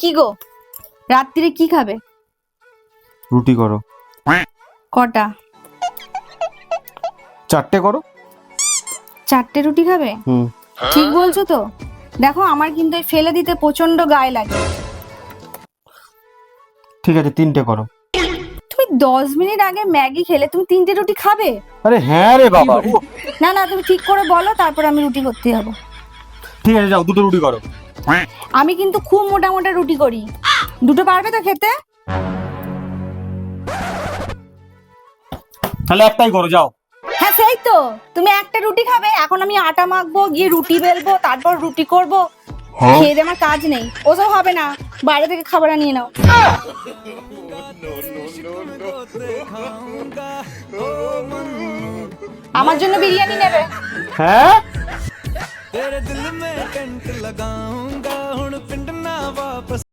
কি গো, রাত্রিরে কি খাবে? রুটি করো। কটা? 4টে করো। 4টে রুটি খাবে? ঠিক বলছো তো? দেখো আমার কিন্তু এই ফেলে দিতে প্রচন্ড গায়ে লাগে। ঠিক আছে 3টে করো। তুমি 10 মিনিট আগে ম্যাগি খেলে, তুমি 3টে রুটি খাবে? আরে হ্যাঁ রে বাবা। না না, তুমি ঠিক করে বলো, তারপর আমি রুটি করতে যাবো। ঠিক আছে যাও 2টো রুটি করো। আমি কিন্তু খুব মোটা মোটা রুটি করি। 2টো পারবে তো খেতে? তাহলে একটাই করো যাও। হ্যাঁ সেই তো, তুমি একটা রুটি খাবে, এখন আমি আটা মাখবো, গিয়ে রুটি বেলবো, তারপর রুটি করব। খেয়ে দিয়ে আমার কাজ নেই, ওসব হবে না। বাইরে থেকে খাবার নিয়ে নাও। আমার জন্য বিরিয়ানি নেবে? হ্যাঁ।